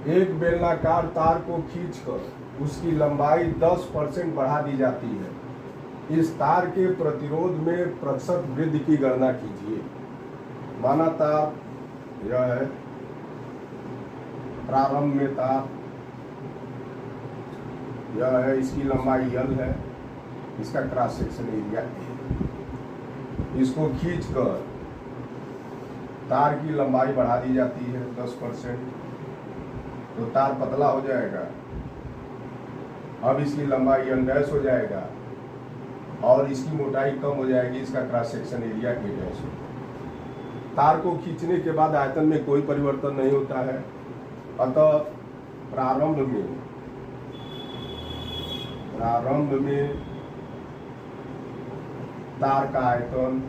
एक बेलनाकार तार को खींचकर उसकी लंबाई 10% बढ़ा दी जाती है। इस तार के प्रतिरोध में प्रतिशत वृद्धि की गणना कीजिए। माना तार यह है, प्रारंभ में तार यह है, इसकी लंबाई L है, इसका क्रॉस सेक्शन एरिया A। इसको खींचकर तार की लंबाई बढ़ा दी जाती है 10%, तो तार पतला हो जाएगा। अब इसकी लंबाई L डैश हो जाएगा और इसकी मोटाई कम हो जाएगी, इसका cross section area A dash होगा। तार को खींचने के बाद आयतन में कोई परिवर्तन नहीं होता है, अतः प्रारंभ में तार का आयतन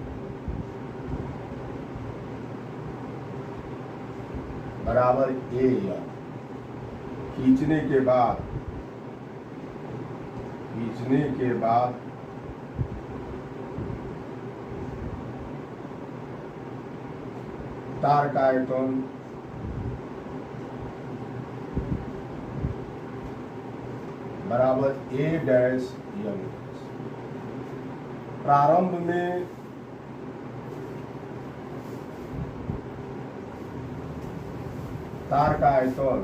बराबर A। खींचने के बाद तार का आयतन बराबर A डैश L। प्रारंभ में तार का आयतन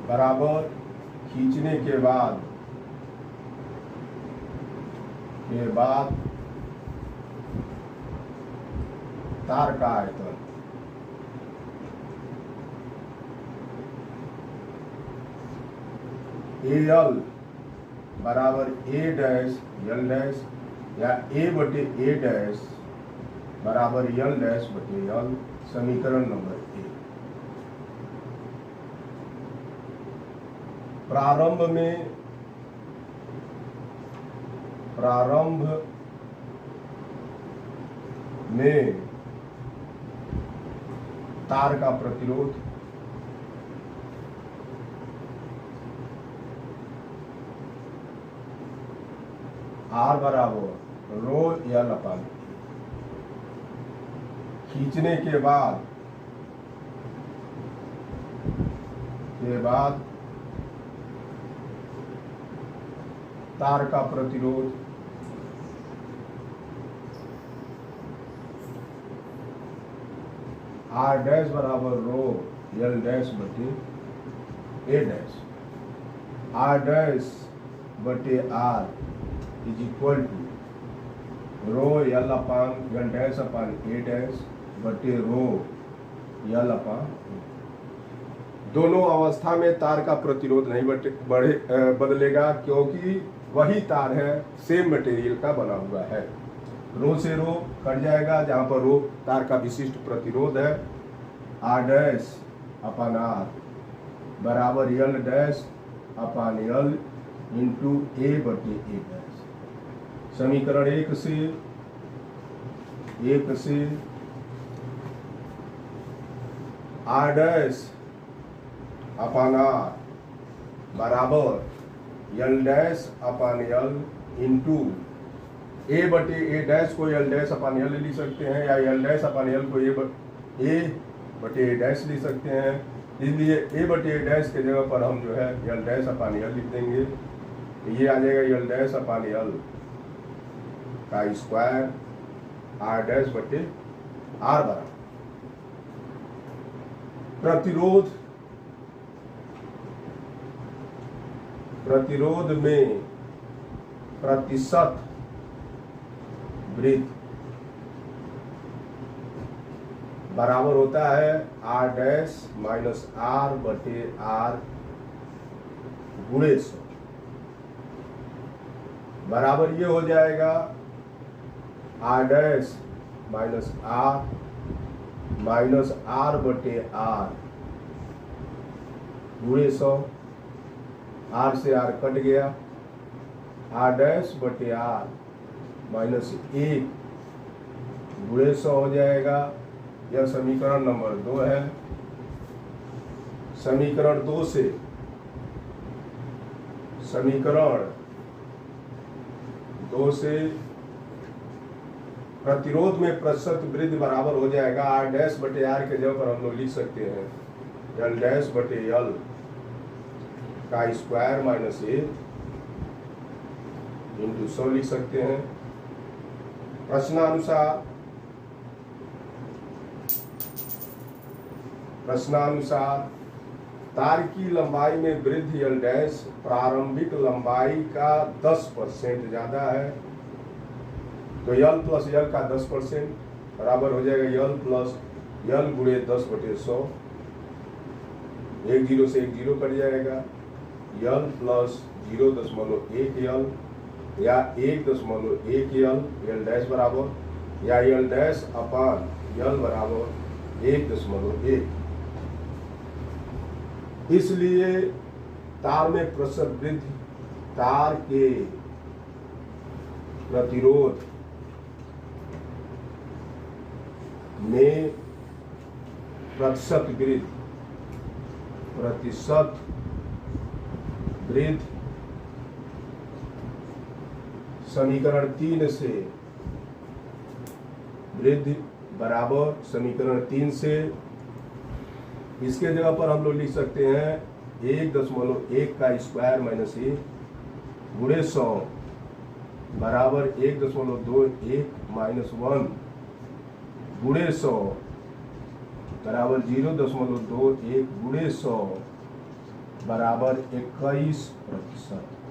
बराबर खींचने के बाद तार का आयतन AL बराबर A डैश L डैश या A बटे A डैश बराबर L डैश बटे L। समीकरण नंबर 1। प्रारंभ में तार का प्रतिरोध R बराबर रो L अपान। खींचने के बाद तार का प्रतिरोध R डैश बराबर रो L डैश बटे A डैश। R डैश बटे R is equal to rho L upon L dash upon A dash बटे रो L अपान। दोनों अवस्था में तार का प्रतिरोध नहीं बदलेगा, क्योंकि वही तार है, सेम मटेरियल का बना हुआ है। रो से रो कट जाएगा, जहां पर रो तार का विशिष्ट प्रतिरोध है। R डैश अपान R बराबर L dash upon L into A बटे A डैश। समीकरण 1 से R डैश अपान R बराबर L dash upon L into A बटे A डैश को L डैश अपान L लिख सकते हैं, या L डैश अपान L को A बटे A डैश लिख सकते हैं। इसलिए A बटे A डैश के जगह पर हम जो है L डैश अपान L लिख देंगे। ये आ जाएगा L डैश अपान L का स्क्वायर R डैश बटे R बराबर प्रतिरोध में प्रतिशत वृद्धि बराबर होता है R डैश माइनस R बटे R गुणे 100 बराबर ये हो जाएगा R डैश माइनस R बटे R गुणे 100। R से R कट गया, R डैश बटे R माइनस 1 गुणे 100 हो जाएगा। यह समीकरण नंबर 2 है। समीकरण 2 से प्रतिरोध में प्रतिशत वृद्धि बराबर हो जाएगा आर डैश बटे आर के जगह पर हम लोग लिख सकते हैं एल डैश बटे एल का स्क्वायर माइनस ए इंटू 100 लिख सकते हैं। प्रश्नानुसार तार की लंबाई में वृद्धि एल डैश प्रारंभिक लंबाई का 10% ज्यादा है, तो यल प्लस यल का 10% बराबर हो जाएगा यल प्लस यल गुणे 10/100। 1 0 से 1 0 कट जाएगा, यल प्लस 0.1 यल या 1.1 यल डैश बराबर या यल डैश अपान यल बराबर 1.1। इसलिए तार में प्रतिशत वृद्धि तार के प्रतिरोध में प्रतिशत वृद्धि समीकरण 3 से वृद्धि बराबर समीकरण 3 से इसके जगह पर हम लोग लिख सकते हैं 1.1 का स्क्वायर माइनस ए गुणे 100 बराबर 1.21 माइनस 1 गुणे 100 बराबर 0.21 गुणे 100 बराबर 21%।